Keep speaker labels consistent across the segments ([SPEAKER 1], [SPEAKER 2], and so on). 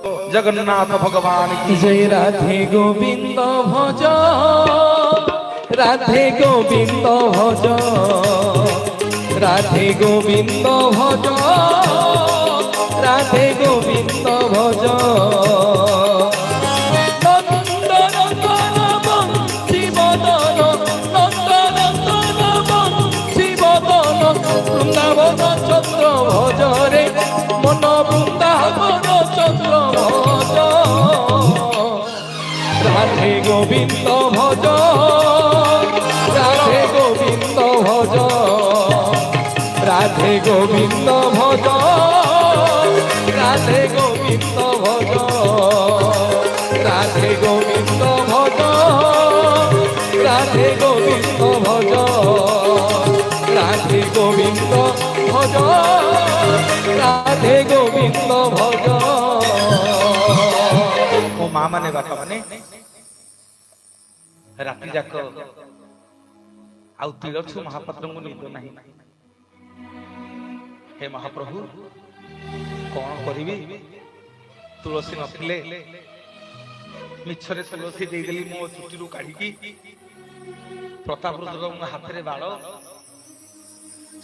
[SPEAKER 1] जगन्नाथ भगवान की
[SPEAKER 2] जय। राधे गोविंद भज, राधे गोविंद भज, राधे गोविंद भज, राधे गोविंद भज। বৃন্দাবন চন্দ্র ভজ রে মন, বৃন্দাবন চন্দ্র ভজ। রাধে গোবিন্দ ভজ, রাধে গোবিন্দ ভজ, রাধে গোবিন্দ ভজ, রাধে গোবিন্দ ভজ, রাধে গোবিন্দ ভজ, রাধে গোবিন্দ ভজ, রাধে গোবিন্দ ভজ, রাধে গোবিন্দ ভজ।
[SPEAKER 1] ମୋ ମା ମାନେ ବାପା ମାନେ ରାତି ଯାକ ଆଉ ତିଳଛୁ ମହାପାତ୍ରଙ୍କୁ ନିଦ ନାହିଁ। ହେ ମହାପ୍ରଭୁ କଣ କରିବି, ତୁଳସୀ ନଥିଲେ ମିଛରେ ତୁଳସୀ ଦେଇଦେଲି ମୋ ଚୁଟିରୁ କାଢିକି। ପ୍ରତାପରୁଦ୍ରଙ୍କ ହାତରେ ବାଳ,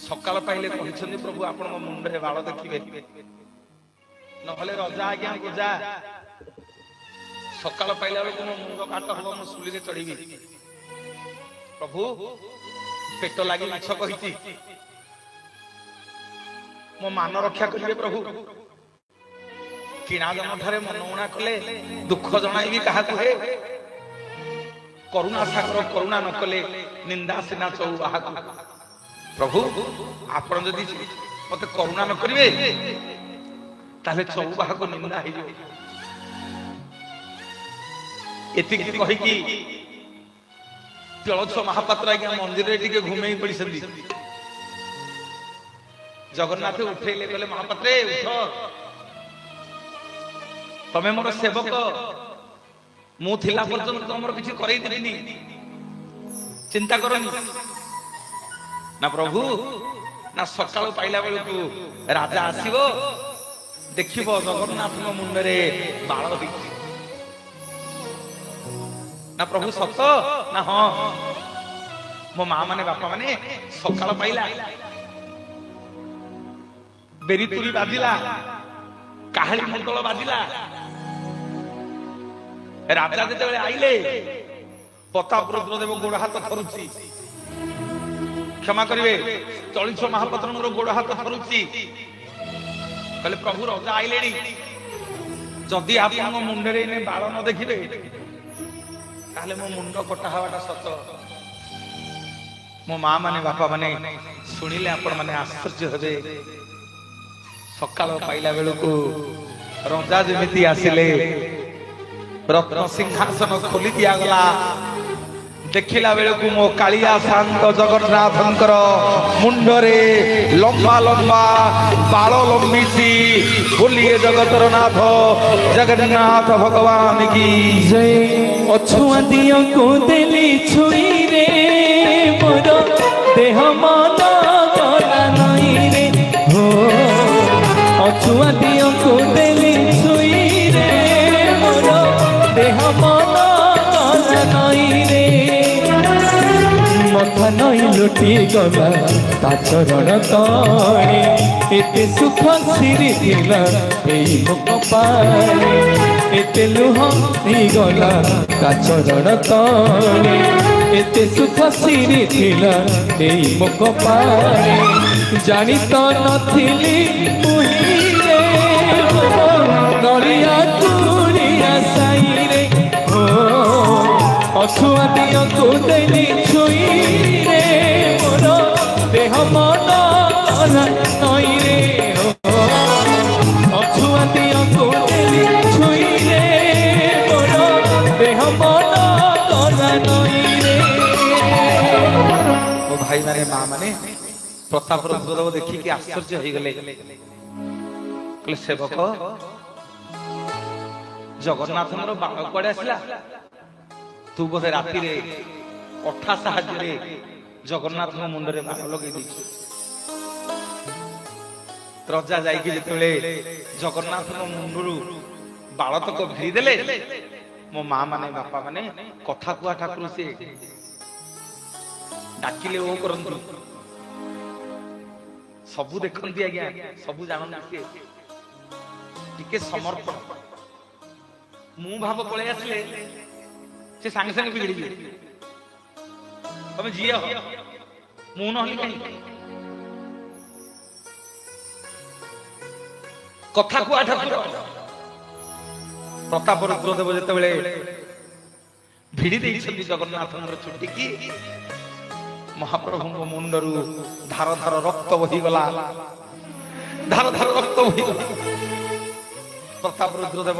[SPEAKER 1] ସକାଳ ପାଇଲେ କହିଛନ୍ତି ପ୍ରଭୁ ଆପଣଙ୍କ ମୁଣ୍ଡରେ ବାଳ ଦେଖିବେ, ନହେଲେ ରଜା ଆଜ୍ଞା ପୂଜା। ସକାଳ ପାଇଲା ବେଳକୁ ମୋ ମୁଣ୍ଡ କାଟ ହବ, ମୁଁ ଶୁଳିରେ ଚଢିବି। ପ୍ରଭୁ ପେଟ ଲାଗି ମିଛ କହିଛି, ମୋ ମାନ ରକ୍ଷା କରିବେ ପ୍ରଭୁ। କିଣା ଜନ ଠାରେ ମନ ଉଣା କଲେ ଦୁଃଖ ଜଣାଇବି କାହାକୁ ହେ। କରୁଣା ସାଗର କରୁଣା ନ କଲେ ନିନ୍ଦା ସିନା ଚଉ ବାହାକୁ। ପ୍ରଭୁ ଆପଣ ଯଦି ମତେ କରୁଣା ନ କରିବେ ତାହେଲେ ଚଉ ବାହାକୁ ନିନ୍ଦା ହେଇଯିବ। ଏତିକି କହିକି ତିଳଛ ମହାପାତ୍ର ଆଜ୍ଞା ମନ୍ଦିରରେ ଟିକେ ଘୁମେଇ ପଡିଛନ୍ତି। ଜଗନ୍ନାଥ ଉଠେଇଲେ, କହିଲେ ମହାପାତ୍ରେ ଉଠ, ତମେ ମୋର ସେବକ, ମୁଁ ଥିଲା ପର୍ଯ୍ୟନ୍ତ ତମର କିଛି କରେଇ ଦେବିନି, ଚିନ୍ତା କରନି। ନା ପ୍ରଭୁ, ନା ସକାଳୁ ପାଇଲା ବେଳକୁ ରାଜା ଆସିବ, ଦେଖିବ ଜଗନ୍ନାଥଙ୍କ ମୁଣ୍ଡରେ ବାଳ ହେଇଛି। ନା ପ୍ରଭୁ ସତ? ନା ହଁ। ମୋ ମା ମାନେ ବାପା ମାନେ ସକାଳ ପାଇଲା, ବେରିତୁରି ବାଜିଲା, କାହାଳି ମଣ୍ଡଳ ବାଜିଲା, ରାଜା ଯେତେବେଳେ ଆଇଲେ ପ୍ରତାପରୁଦ୍ର ଦେବ ଗୋଡ ହାତ ଥରୁଛି। କ୍ଷମା କରିବେ, ତଳିଛ ମହାପାତ୍ରଙ୍କର ଗୋଡ ହାତ ଥରୁଛି। କହିଲେ ପ୍ରଭୁ ରଜା ଆଇଲେଣି, ଯଦି ଆପଣଙ୍କ ମୁଣ୍ଡରେ ଏନେ ବାଳ ନ ଦେଖିବେ ତାହେଲେ ମୋ ମୁଣ୍ଡ କଟା ହବାଟା ସତ। ମୋ ମା ମାନେ ବାପା ମାନେ ଶୁଣିଲେ ଆପଣ ମାନେ ଆଶ୍ଚର୍ଯ୍ୟ ହେବେ। ସକାଳ ପାଇଲା ବେଳକୁ ରଜା ଯେମିତି ଆସିଲେ, ରତ୍ନ ସିଂହାସନ ଖୋଲି ଦିଆଗଲା। ଦେଖିଲା ବେଳକୁ ମୋ କାଳିଆ ଶାନ୍ତ ଜଗନ୍ନାଥଙ୍କର ମୁଣ୍ଡରେ ଲମ୍ବା ଲମ୍ବା ବାଳ ଲମ୍ବିଛି। ବୋଲିଏ ଜଗତର ନାଥ ଜଗନ୍ନାଥ ଭଗବାନ କି
[SPEAKER 2] ଜୟ। ଅଛୁଆ ଦିଅଙ୍କୁ ଦେଲି ଛୁଇରେ, ମୋର ଦେହ ମନ ଗଲା ନଈରେ। ହୋ ଅଛୁଆ ଦିଅଙ୍କୁ ଦେଲି ଛୁଇରେ, ମୋର ଦେହ ମନ ଗଲା ନଈରେ। ମଥା ନଈ ଲୁଟି ଗଲା ତା ଚରଣ ତଳେ, ଏତେ ସୁଖ ସିରି ଥିଲା ଏଇ ମୋ କପାଳେ। ଏତେ ଲୁହ ହେଇଗଲା ତା ଚରଣ ତଳେ, ଏତେ ସୁଖ ସିରି ଥିଲା ଏଇ ମୋ କପାଳେ। ଜାଣି ତ ନଥିଲି ମୁହିଁରେ, ନଡ଼ିଆ କୁଡ଼ିଆ ସାଇରେ। ହୋ ଅଛୁଆ ଦିଅଙ୍କୁ ଦେଲି ଛୁଇରେ, ମୋର ଦେହ ମନ ଗଲା ନଈରେ। ଅଛୁଆ ଦିଅଙ୍କୁ ଦେଲି ଛୁଇରେ, ମୋର ଦେହ ମନ ଗଲା ନଈରେ।
[SPEAKER 1] ମୋ ଭାଇ ମାନେ ମା ମାନେ ପ୍ରତାପରୁଦ୍ର ଦେଖିକି ଆଶ୍ଚର୍ଯ୍ୟ ହେଇଗଲେ। କହିଲେ ସେବକ, ଜଗନ୍ନାଥଙ୍କର ବାଳ କୁଆଡେ ଆସିଲା? ତୁ ବୋଧେ ରାତିରେ ଅଠା ସାହାଯ୍ୟରେ ଜଗନ୍ନାଥଙ୍କ ମୁଣ୍ଡରେ ବାଳ ଲଗେଇ ଦେଇଛୁ। ରଜା ଯାଇକି ଯେତେବେଳେ ଜଗନ୍ନାଥଙ୍କ ମୁଣ୍ଡରୁ ବାଳତକ ଭିଡ଼ି ଦେଲେ ମୋ ମା ମାନେ ବାପା ମାନେ କଥା କୁହା ଠାକୁର ସେ ଡାକିଲେ ଓ କରନ୍ତୁ ସବୁ ଦେଖନ୍ତି ଆଜ୍ଞା ସବୁ ଜାଣନ୍ତି ଟିକେ ସମର୍ପଣ ମୁଁ ଭାବ ପଳେଇ ଆସିଲେ ସେ ସାଙ୍ଗେ ସାଙ୍ଗେ ବିଗିଡ଼ି ଯିବେ ତମେ ଝିଅ ମୁଁ ନହେଲେ କାହିଁକି କଥା କୁହା ଠାକୁର ପ୍ରତାପ ରୁଦ୍ରଦେବ ଯେତେବେଳେ ଭିଡ଼ି ଦେଇଛନ୍ତି ଜଗନ୍ନାଥଙ୍କର ଚୁଟିକି ମହାପ୍ରଭୁଙ୍କ ମୁଣ୍ଡରୁ ଧାର ଧାର ରକ୍ତ ବହିଗଲା ଧାର ଧାର ରକ୍ତ ବହିଗଲା ପ୍ରତାପ ରୁଦ୍ରଦେବ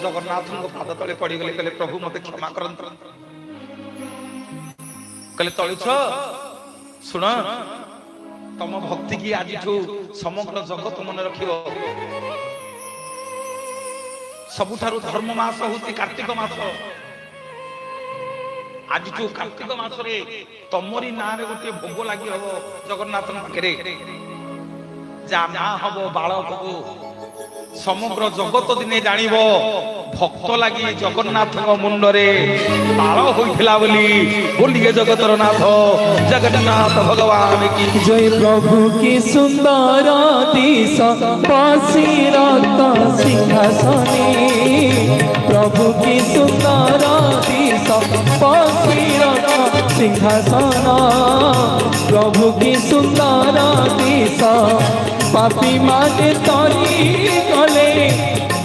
[SPEAKER 1] ଜଗନ୍ନାଥଙ୍କ ପାଦ ତଳେ ପଡ଼ିଗଲେ କହିଲେ ପ୍ରଭୁ ମତେ କ୍ଷମା କରନ୍ତୁ କହିଲେ ତଳୁଛ ଶୁଣ ତମ ଭକ୍ତି କି ଆଜିଠୁ ସମଗ୍ର ଜଗତ ମନେ ରଖିବ ସବୁଠାରୁ ଧର୍ମ ମାସ ହଉଛି କାର୍ତ୍ତିକ ମାସ ଆଜିଠୁ କାର୍ତ୍ତିକ ମାସରେ ତମରି ନାଁରେ ଗୋଟିଏ ଭୋଗ ଲାଗି ହବ ଜଗନ୍ନାଥଙ୍କ ପାଖରେ ଯାହା ନାଁ ହବ ବାଳକ ସମଗ୍ର ଜଗତ ଦିନେ ଜାଣିବ ଭକ୍ତ ଲାଗି ଜଗନ୍ନାଥଙ୍କ ମୁଣ୍ଡରେ ବାଳ ହୋଇଥିଲା ବୋଲି ବୋଲିଏ ଜଗତର ନାଥ ଜଗନ୍ନାଥ ଭଗବାନ କି
[SPEAKER 2] জয় প্রভু কি সুন্দর দিশ বসিরত সিংহাসনে প্রভু কি সুন্দর দিশ বসিরত সিংহাসন প্রভু কি সুন্দর দিশ পাপি মাঝে তরি গলে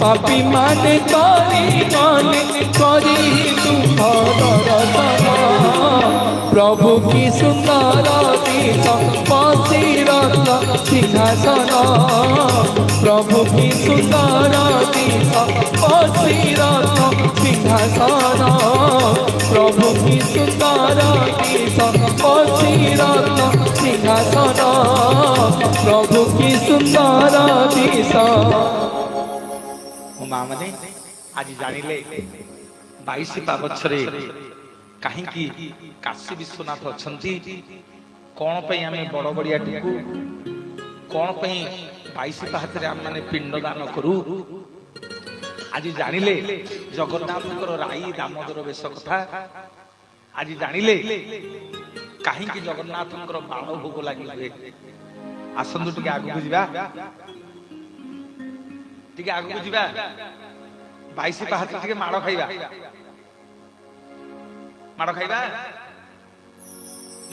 [SPEAKER 2] পাপি মাঝে তরি গলে করি দুঃখ দর্শন প্রভু কি সুন্দর দিশ বসিরত সিংহাসন প্রভু কি সুন্দর দিশ বসিরত সিংহাসন প্রভু কি সুন্দর দিশ বসিরত সিংহাসন প্রভু কি সুন্দর দিশ
[SPEAKER 1] ମୋ ମା ମାନେ ଆଜି ଜାଣିଲେ 22 ପାବଛରେ କାହିଁକି କାଶୀ ବିଶ୍ୱନାଥ ଅଛନ୍ତି କଣ ପାଇଁ ଆମେ ବଡ ବଡିଆଟିକୁ କଣ ପାଇଁ 22 ପାହାଚରେ ଆମେ ମାନେ ପିଣ୍ଡ ଦାନ କରୁ ଆଜି ଜାଣିଲେ ଜଗନ୍ନାଥଙ୍କର ରାଇ ଦାମୋଦର ବେଶ କଥା ଆଜି ଜାଣିଲେ କାହିଁକି ଜଗନ୍ନାଥଙ୍କର ବାଳ ଭୋଗ ଲାଗିବେ ଆସନ୍ତୁ ଟିକେ ଆଗକୁ ଯିବା ଟିକେ ଆଗକୁ ଯିବା 22 ପାହାଚ ଟିକେ ମାଡ଼ ଖାଇବା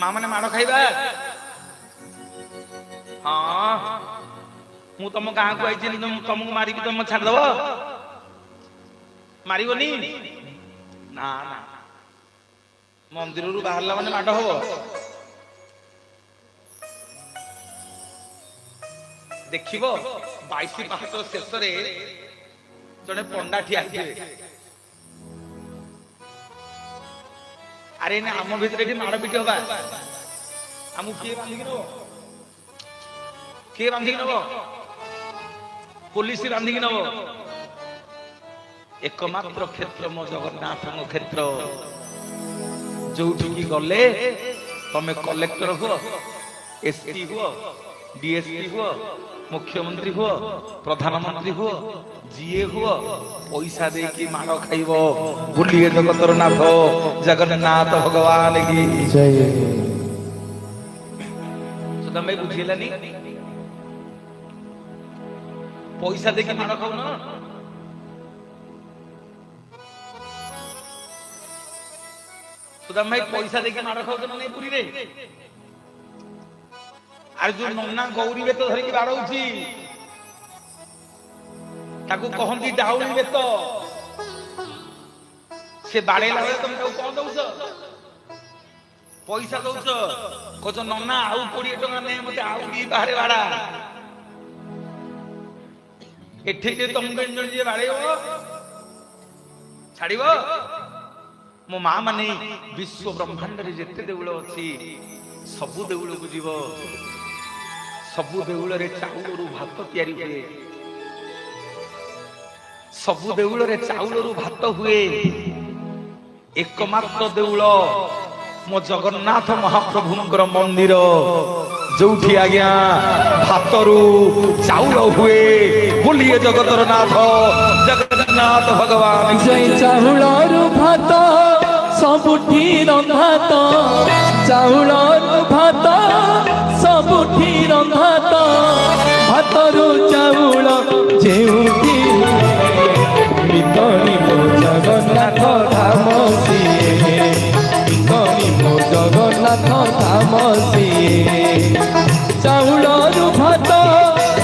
[SPEAKER 1] ମା ମାନେ ମାଡ଼ ଖାଇବା ହଁ ମୁଁ ତମ ଗାଁକୁ ଆଇଛି ତମକୁ ମାରିକି ତମ ଛାଡ଼ିଦବ ମାରିବନି ନା ନା ମନ୍ଦିରରୁ ବାହାରିଲା ମାନେ ମାଡ଼ ହବ ଦେଖିବ 22 ପାହାଚ ଶେଷରେ ଜଣେ ପଣ୍ଡା ଠିଆ ହେଇଥିବେ ଆରେ ନା ଆମ ଭିତରେ ଏଠି ମାଡ଼ ପିଟି ହବା ଆମକୁ କିଏ ବାନ୍ଧିକି ନବ ପୋଲିସ ବାନ୍ଧିକି ନବ एकमात्र क्षेत्र मो जगन्नाथ क्षेत्र जोठी गले तमे कलेक्टर हुआ एसपी हुआ डीएसपी हुआ मुख्यमंत्री हुआ प्रधानमंत्री हुआ जीए हुआ पैसा दे कि माड़ खाइब बुलिए जगतर नाथ जगन्नाथ भगवान की जय। सुदाम भाई बुझेलानी पैसा दे कि माड़ खाऊ ना सुदाम भाई पैसा देके माड़ खाऊ नहीं पुरी रे आर जो नन्ना गौरी बेत धरिकी बाड़ौची ताकू कहंती डाउनी बेत से बाड़ेला बेले तुम ताकू कौन दउछ पैसा दउछ को जो नन्ना आउ 20 टका नै मते आउ दी बाहरे बाड़ा एठी जे तुम गंजन जे बाड़ेबो छाड़ीबो मो माँ माने विश्व ब्रह्मांड रे जेते देउल अछि सबु देउल को जीव सबु देउल रे चाउल रु भात तयारी हुए सबु देउल रे चाउल रु भात हुए एकमात्र देउल मो जगन्नाथ महाप्रभुंकर मंदिर जोठी आज्ञा भात रु चाउल हुए बोलिए जगतर नाथ जगन्नाथ जगन्नाथ भगवान
[SPEAKER 2] जय चाउलरू भात सबुठी रंधात चाउलरू भात सबुठी रंधात भातरू चाउल जेउठी मितनी मो जगन्नाथ धाम सिए मितनी मो जगन्नाथ धाम सिए चाउलरू भात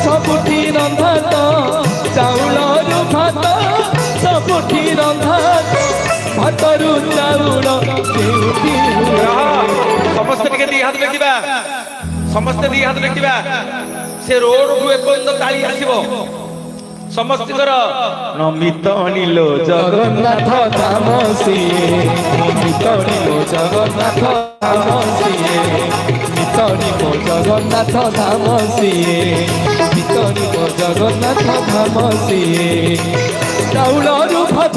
[SPEAKER 2] सबुठी रंधात चाउलरू भात सबुठी रंधात भातरू चाउल जेउठी
[SPEAKER 1] समस्त टिके दी हाथ देखिबा समस्त दी हाथ देखिबा से रोड को एपर्यंत ताली आसीबो समस्त कर नमित अनिलो
[SPEAKER 2] जगन्नाथ धाम सिए मितनी मो जगन्नाथ धाम सिए मितनी मो जगन्नाथ धाम सिए मितनी मो जगन्नाथ धाम सिए चाउलरू भात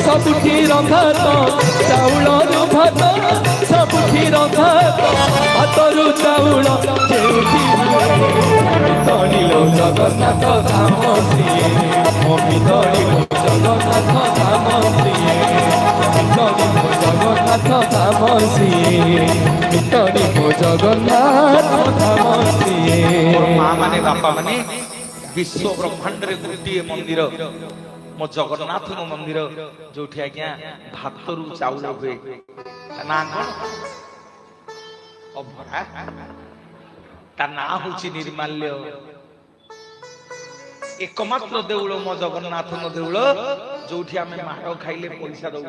[SPEAKER 2] सबुठी रंधात चाउलरू भात सबुठी रंधात भातरू चाउल जेउठी मितनी लो जगन्नाथ धाम सिए मितनी मो जगन्नाथ धाम सिए मितनी मो जगन्नाथ धाम सिए मितनी मो जगन्नाथ धाम सिए
[SPEAKER 1] मां माने बापा माने विश्व ब्रह्मांड रे गोटिए मंदिर मो जगन्नाथ नो मंदिर जोठी आज्ञा भातरू चाउल हुए ना कोन अभरा ता ना होची निर्माल्य एकमात्र देउळ मो जगन्नाथ नो देउळ जोठी आमे मारो खाइले पैसा दउ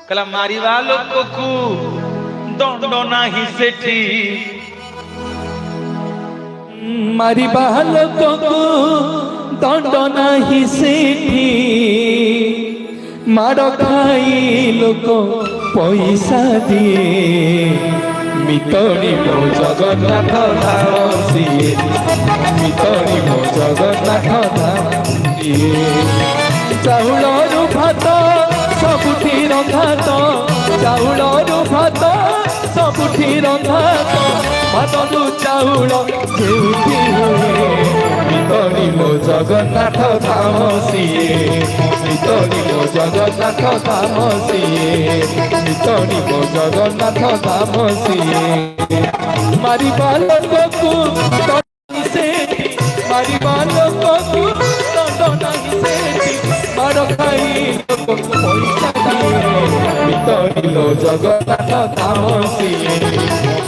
[SPEAKER 1] कला मारिवा लोक को दंड नाही सेठी
[SPEAKER 2] मारिबा लोकको दंड नाही सेठी माड़ खाई लोक पैसा दिए मितनी मो जगन्नाथ धाम सिए मितनी मो जगन्नाथ धाम सिए चाउलरू भात सबुठी रंधात चाउलरू भात सबुठी रंधात भातरू चाउल जेउठी मितनी मो जगन्नाथ धाम सिए मितनी मो जगन्नाथ धाम सिए मितनी मो जगन्नाथ धाम सिए मारिबा लोकକୁ दंड सेठी मारिबा लोकକୁ दंड नाही सेठी माड़ खाई लोक पैसा दिए मितनी लो जगन्नाथ धाम सिए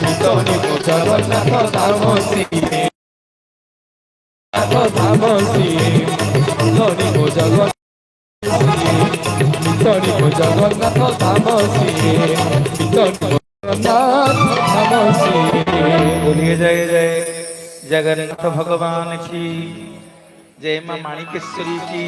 [SPEAKER 2] मितनी मो जगन्नाथ धाम सिए धाम सिए मितनी मो मितनी मो जगन्नाथ धाम सिए मितनी मो जगन्नाथ धाम सिए
[SPEAKER 1] बोलिए जय जय जगन्नाथ भगवान की जय मां माणिकेश्वरी की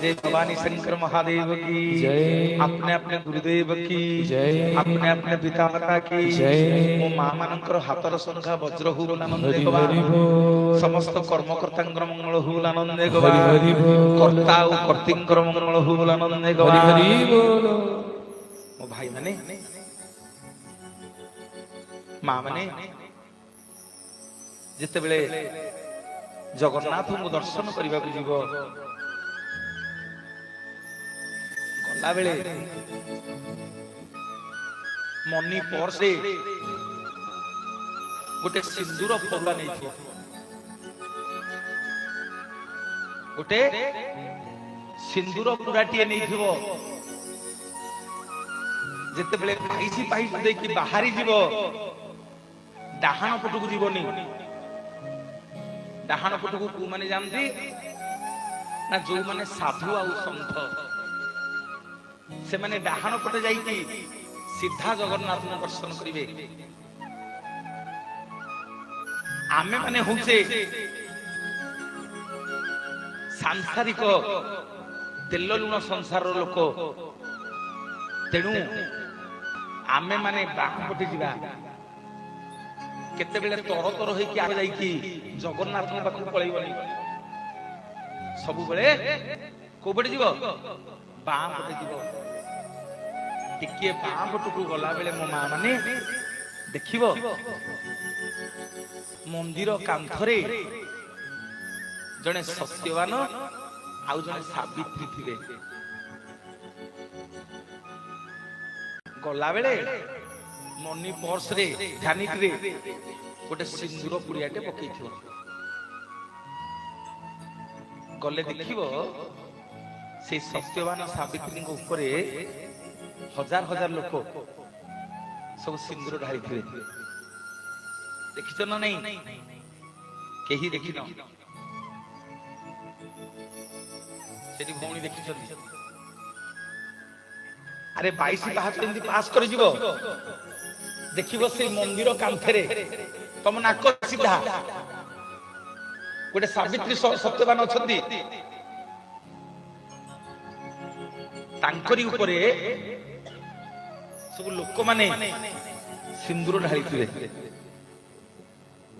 [SPEAKER 1] जय भवानी शंकर महादेव की
[SPEAKER 2] जय
[SPEAKER 1] अपने अपने गुरुदेव की
[SPEAKER 2] जय
[SPEAKER 1] अपने अपने पिता माता की
[SPEAKER 2] जय
[SPEAKER 1] मो मां मानकर हातर संख्या वज्र हुल आनंदे
[SPEAKER 2] हरि
[SPEAKER 1] गवा
[SPEAKER 2] हरि बोल
[SPEAKER 1] समस्त कर्मकर्तांकर मंगल हुल आनंदे गवा
[SPEAKER 2] हरि हरि बोल
[SPEAKER 1] कर्ता और कर्तिंकर मंगल हुल आनंदे गवा
[SPEAKER 2] हरि हरि बोल
[SPEAKER 1] मो भाई माने मां माने जिते बेले जगन्नाथ को दर्शन करने को जीव गला बेले मनी पर्स गोटे सिंदूर फुला नहीं गोटे सिंदूर पुराटिए नहीं जिते बेले पैसी पैसी देकी बाहरी जीव डाहाण पटक जीवनी डाहाण पटक को माने जानती ना जो माने साधु आ सन्थ से माने डाहाण पटे जाइकी सीधा जगन्नाथ को दर्शन करिवे आमे माने होचे सांसारिक तेल लुण संसार लोक तेणु आमे माने बाम पटे जिबा केते बेले तर तर होइकी आगे जाइकी जगन्नाथ पाखु पळैबनी सब बेले को पटे जीव बाम पटे जीव टिके बाम पटकू गला बेले मो मां माने देखिबो मंदिर कांथरे जने सत्यवान आउ जने सावित्री थिबे गला बेले मनी पर्स रे ध्यानिक रे गोटे सिंदूर पुड़ियाटे पकईथिबो गले देखिबो से सत्यवान सावित्री ऊपरे हजार हजार लोक सब सिंदूर ढाली थे देखिଛ ना नहीं केही देखिन सेठी भौणी देखिछन्ती अरे 22 पास केमती पास कर जीवो देखिबो से मंदिर कांथरे तम नाक सीधा गोटे सावित्री सत्यवान अछंती तांकरी उपरे सब लोक माने सिंदूर ढाली थे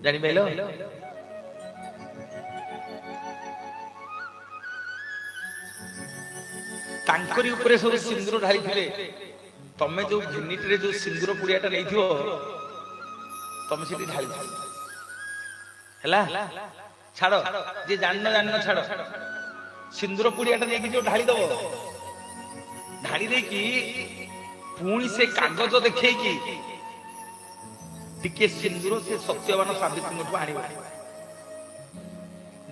[SPEAKER 1] जानी पाइल तांकरी उपरे सब सिंदूर ढाली थे तमे जो यूनिट रे जो सिंदूर पुड़ियाटा नहीं थियो तमे सेठी ढाली हला छाड़ जे जानन छाड़ सिंदूर पुड़ियाटा नहीं जो ढाली दबो ढाली दे की पुणी से कागज देखे कि टिके सिंदूर से सत्यवान सावित्री आण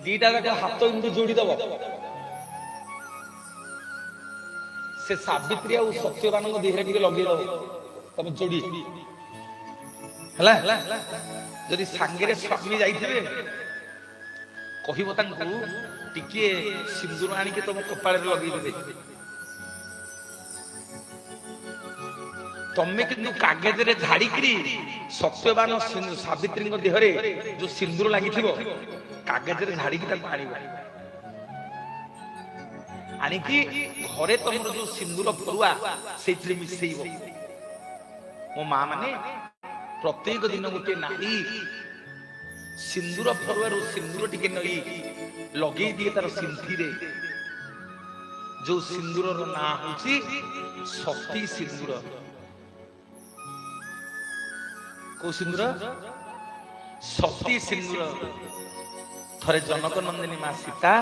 [SPEAKER 1] दीटा जाक हाथ एमती जोड़ी दब से सावित्री आ सत्यवान देहरे टिके लगे दब तुम जोड़ी है जदि सांगे स्वामी जाइए कहब टिके सिंदूर आणिके तुम कपाल लगे देवे तमे किंतु कागज रे झाड़ीकरी सत्यवान सावित्री देहरे जो सिंदूर लगी कागज रे झाड़ीकी आनिकी घरे तुम जो सिंदूर फरुआ से मिसेब मो माँ माने प्रत्येक दिन गोटे नारी सिंदूर फरुआ सिंदूर टिके नई लगे दिए तार सिंथी रे जो सिंदूर ना हूँ शक्ति सिंदूर को सिंदूर शक्ति सिंदूर थरे जनक नंदिनी मां सीता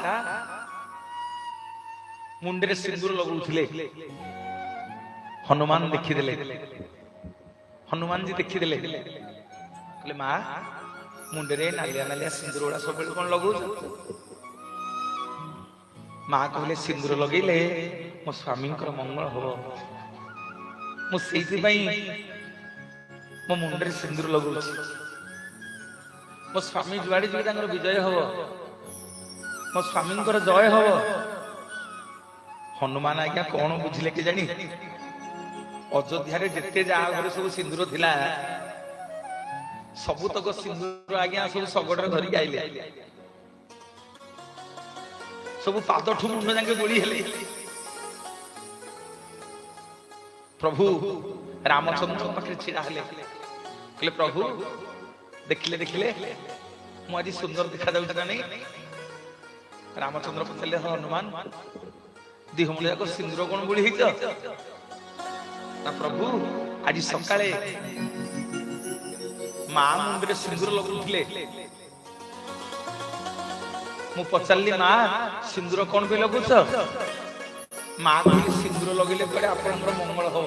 [SPEAKER 1] मुंडे सिंदूर लगौथिले हनुमान देखिदेले हनुमान जी देखिदेले कहले मां मुंडे रे नालिया नालिया सिंदूर उड़ा सब कोन लगौ मां कहले सिंदूर लगैले मो स्वामी मंगल हो मो सेति पई मो मुंडे सिंदूर लगौ मो स्वामी जुआड़ी जी विजय हम मो स्वामी जय हम हनुमान आज्ञा कौन बुझिले के जानी अयोध्या जिते जहाँ घर सब सिंदूर थिला सबुतक सिंदूर आज्ञा सब शगड़ धरिक आइले सब पाद ठू मुंड जाके गोली हेले प्रभु रामचंद्र पाखे छिड़ा हेले कहले प्रभु देखिले देखिले मुझे सुंदर देखा जाऊँ ना नहीं रामचंद्र पचारे हनुमान दिह मुंडे जाक सिंदूर कौन बोली ना प्रभु आज सकाळे मां मुंडे सिंदूर लगुले मु पचारि मां सिंदूर कौन पे लगुच मां कहली सिंदूर लगिले पड़े आपनकर मंगल हो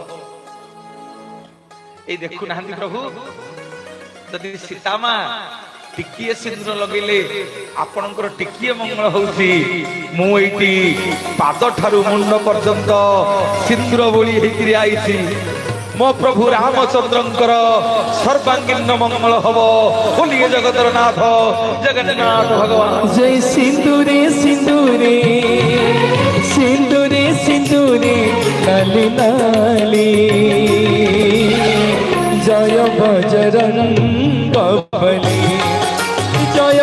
[SPEAKER 1] ए देखु नाहंती प्रभु जदि सीता मां टिकिए सिंदूर लगेले आपनकर टिकिए मंगल होउची मु एठी पाद ठारू मुंड पर्यंत सिंदूर बोली हेकरी आईची मो प्रभु रामचंद्रंकर सर्वांगीन मंगल हबो बोलिए जगतर नाथ जगन्नाथ भगवान
[SPEAKER 2] जय सिंदूरे सिंदूरे सिंदूरे सिंदूरे नाली नाली जय बजरंग बली जय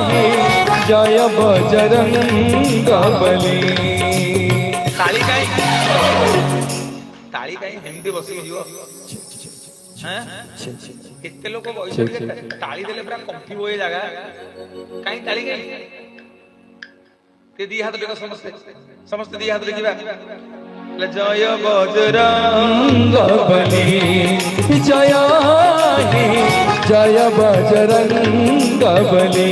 [SPEAKER 2] हे जय बजरंग बली
[SPEAKER 1] ताली काई हिंदी बसी जीवो हैं केते लोक बॉयस ताली देले पूरा कंफी होए जागा काई ताली काई ते दी हाथ देखो समस्त समस्त दी हाथ देखिबा जय बजरंग
[SPEAKER 2] बली जय हे जय बजरंग बली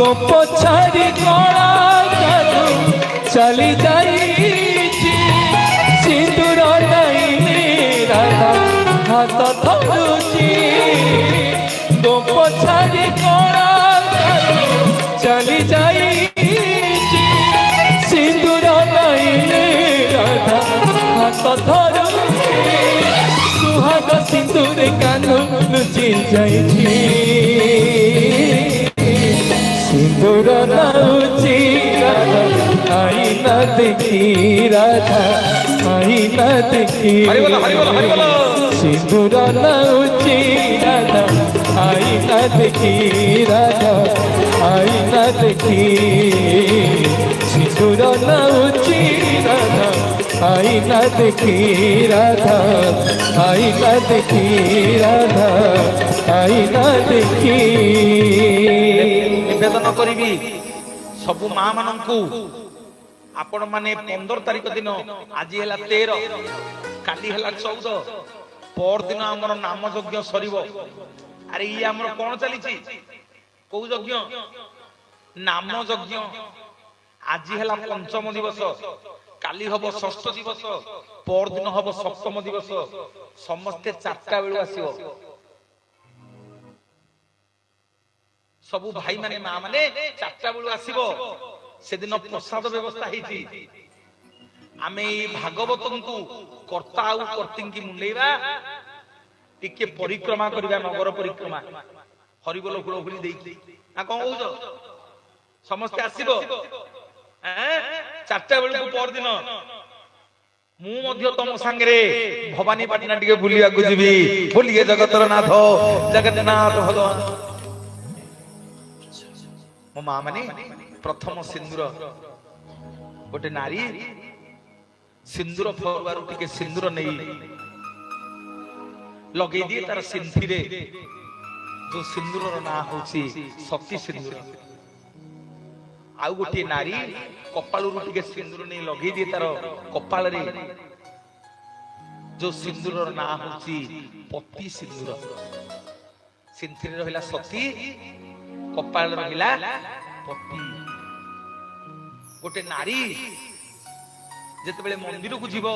[SPEAKER 2] ଗୋପ ଛାଡ଼ି କଳା କାଦୁ ଚାଲି ଯାଇଛି ସିନ୍ଦୁର ନାଇଲେ ରାଧା ହାତ ଧରୁଛି ଗୋପ ଛାଡ଼ି କଳା କାଦୁ ଚାଲି ଯାଇଛି ସିନ୍ଦୁର ନାଇଲେ ରାଧା ହାତ ଧରୁଛି ସୁହାଗ ସିନ୍ଦୁରେ କାନ ଲୁଚି ଯାଇଛି সিন্দুর নাউচি রাধা আইনা দেখি রাধা আইনা দেখি সিন্দুর নাউচি রাধা আইনা দেখি রাধা আইনা দেখি সিন্দুর নাউচি রাধা আইনা দেখি রাধা আইনা দেখি রাধা আইনা দেখি
[SPEAKER 1] নিবেদন করিবি সবু মা মানকু আপন মানে 15 তারিখ দিন আজি হেলা 13 কালি হেলা 14 পর দিন আমার নাম যজ্ঞ সরিব আরে ই আমার কোন চালিছি কোউ যজ্ঞ নাম যজ্ঞ আজি হেলা পঞ্চম দিবস কালি হব ষষ্ঠ দিবস পর দিন হব সপ্তম দিবস সমস্তে 4টা বেলু আসিব সবু ভাই মানে মা মানে 4টা বেলু আসিব সেদিন প্রসাদ ব্যবস্থা হইছি আমি এই ভাগবতଙ୍କୁ কর্তা আউ কর্তিঙ্কি মুন্ডেইবা টিকে পরিক্রমা করিবা নগর পরিক্রমা হরিবোল হুড়হুড়ি দেইকি না কোন কହୁଛ ସମସ୍ତେ ଆସିବ 4ଟା বেলକୁ পর দিন ମୁଁ ମଧ୍ୟ ତମ ସାଙ୍ଗରେ ଭବାନୀ ପାଟଣା ଟିକେ ବୁଲିବାକୁ ଯିବି ବୋଲିଏ ଜଗତର ନାଥ ଜଗନ୍ନାଥ ଭଗବାନ ମୋ ମା ମାନେ ପ୍ରଥମ ସିନ୍ଦୁର ଗୋଟେ ନାରୀ ସିନ୍ଦୁର ଫରୁଆରୁ ଟିକେ ସିନ୍ଦୁର ନେଇ ଲଗେଇ ଦିଏ ତାର ସିନ୍ଥିରେ ଯୋଉ ସିନ୍ଦୁରର ନାଁ ହଉଛି ସତୀ ସିନ୍ଦୁର ଆଉ ଗୋଟିଏ ନାରୀ କପାଳରୁ ଟିକେ ସିନ୍ଦୁର ନେଇ ଲଗେଇ ଦିଏ ତାର କପାଳରେ ଯୋଉ ସିନ୍ଦୁରର ନାଁ ହଉଛି ପତି ସିନ୍ଦୁର ସିନ୍ଥିରେ ରହିଲା ସତୀ କପାଳରେ ରହିଲା ପତି ଗୋଟେ ନାରୀ ଯେତେବେଳେ ମନ୍ଦିରକୁ ଯିବ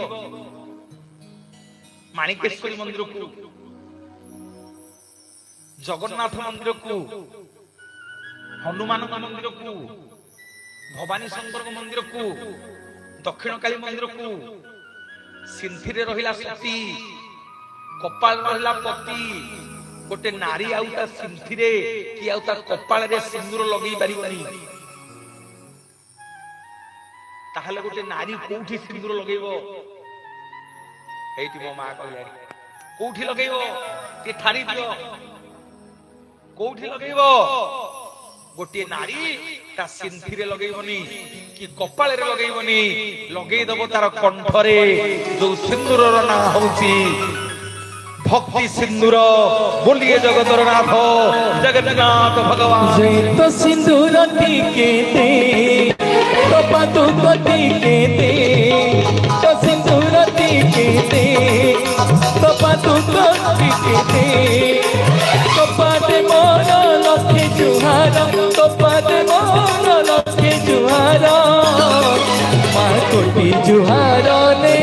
[SPEAKER 1] ମାଣିକେଶ୍ୱରୀ ମନ୍ଦିରକୁ ଜଗନ୍ନାଥ ମନ୍ଦିରକୁ ହନୁମାନଙ୍କ ମନ୍ଦିରକୁ ଭବାନୀ ଶଙ୍କରଙ୍କ ମନ୍ଦିରକୁ ଦକ୍ଷିଣକାଳୀ ମନ୍ଦିରକୁ ସିନ୍ଥିରେ ରହିଲା ସତୀ କପାଳରେ ରହିଲା ପତି ଗୋଟେ ନାରୀ ଆଉ ତା ସିନ୍ଥିରେ କି ଆଉ ତା କପାଳରେ ସିନ୍ଦୁର ଲଗେଇ ପାରିବନି ତାହେଲେ ଗୋଟେ ନାରୀ କୋଉଠି ସିନ୍ଦୁର ଲଗେଇବ ଏଇଠି ମୋ ମା କହିଲାଣି କୋଉଠି ଲଗେଇବ ଟିକେ ଠାରି ଦିଅ କୋଉଠି ଲଗେଇବ ଗୋଟିଏ ନାରୀ ତା ସିନ୍ଥିରେ ଲଗେଇବନି କି କପାଳରେ ଲଗେଇବନି ଲଗେଇ ଦବ ତାର କଣ୍ଠରେ ଯୋଉ ସିନ୍ଦୁରର ନାଁ ହଉଛି ভক্তি সিন্দুর বলিয়ে জগতর নাথ জগন্নাথ ভগবান
[SPEAKER 2] তো সিন্দুর টিকে দে তো পাতুক টিকে দে তো সিন্দুর টিকে দে তো পাতুক টিকে দে তো পাতে মন লক্ষে জুহার তো পাতে মন লক্ষে জুহার মা কোটি জুহার নে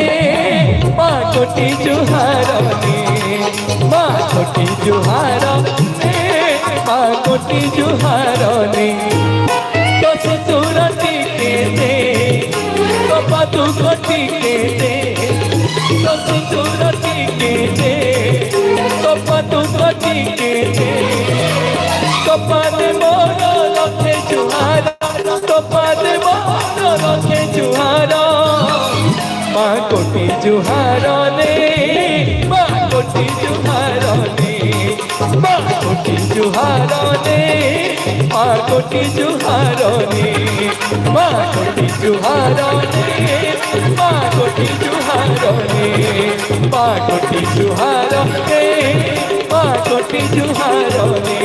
[SPEAKER 2] মা কোটি জুহার নে মা কোটি জুহার নে মা কোটি জুহার নে তো সিন্দুর টিকে দে তো পাতুক টিকে দে তো সিন্দুর টিকে দে তো পাতুক টিকে দে তো পাতে মোর লক্ষে জুহার তো পাতে মোর লক্ষে জুহার মা কোটি জুহার নে মা কোটি জুহার নে মা কোটি জুহার নে মা কোটি জুহার নে মা কোটি জুহার নে মা কোটি জুহার নে মা কোটি জুহার নে মা কোটি জুহার নে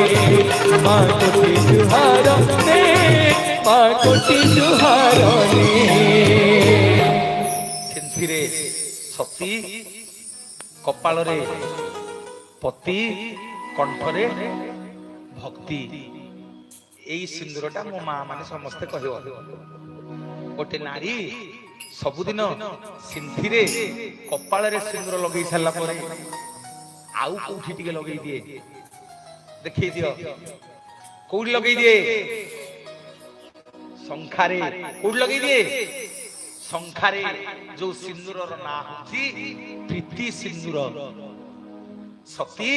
[SPEAKER 2] মা কোটি জুহার নে মা কোটি জুহার নে
[SPEAKER 1] সিন্থিরে সতী কপাଳରେ পতি কণ্ঠরে ভক্তি এই সিন্দুরটা ମୋ ମା ମାନେ ସମସ୍ତେ କହିବ ଗୋଟେ ନାରୀ ସବୁଦିନ ସିନ୍ଥିରେ କପାଳରେ ସିନ୍ଦୁର ଲଗେଇ ସାରିଲା ପରେ ଆଉ କୋଉଠି ଟିକେ ଲଗେଇ ଦିଏ ଦେଖେଇ ଦିଅ କୋଉଠି ଲଗେଇ ଦିଏ ଶଙ୍ଖାରେ କୋଉଠି ଲଗେଇ ଦିଏ ଶଙ୍ଖାରେ ଯୋଉ ସିନ୍ଦୁରର ନାଁ ହଉଛି ପ୍ରୀତି ସିନ୍ଦୁର ସତୀ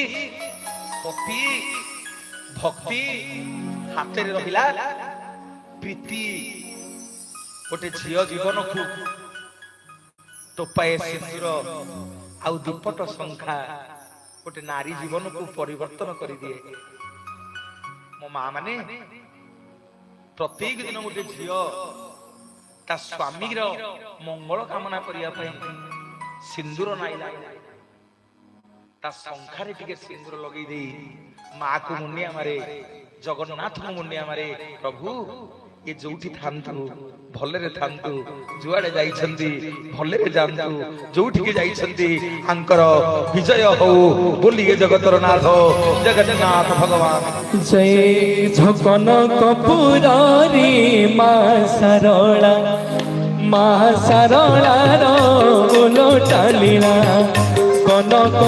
[SPEAKER 1] ପତି ଭକ୍ତି ହାତରେ ରହିଲା ପ୍ରୀତି ଗୋଟେ ଝିଅ ଜୀବନକୁ ଟୋପାଏ ସିନ୍ଦୁର ଆଉ ଦୁପଟ ଶଙ୍ଖା ଗୋଟେ ନାରୀ ଜୀବନକୁ ପରିବର୍ତ୍ତନ କରିଦିଏ ମୋ ମା ମାନେ ପ୍ରତ୍ୟେକ ଦିନ ଗୋଟେ ଝିଅ ତା ସ୍ୱାମୀର ମଙ୍ଗଳ କାମନା କରିବା ପାଇଁ ସିନ୍ଦୁର ନାଇଲା ତା ଶଙ୍ଖାରେ ଟିକେ ସିନ୍ଦୁର ଲଗେଇ ଦେଇ ମାକୁ ମୁଣ୍ଡିଆ ମାରେ ଜଗନ୍ନାଥଙ୍କୁ ମୁଣ୍ଡିଆ ମାରେ ପ୍ରଭୁ ଏ ଯୋଉଠି ଥାନ୍ତୁ ଭଲରେ ଥାନ୍ତୁ ଯୁଆଡେ ଯାଇଛନ୍ତି ଭଲରେ ଯାଆନ୍ତୁ ଯୋଉଠିକି ଯାଇଛନ୍ତି ଆଙ୍କର ବିଜୟ ହଉ ବୋଲି ଏ ଜଗତର ନାଥ ଜଗନ୍ନାଥ ଭଗବାନ
[SPEAKER 2] ଜୟ ଜଗନ୍ନାଥ ପୁରାରୀ ମା ଶାରଳାର ଓଲଟାଲିଲା କନକ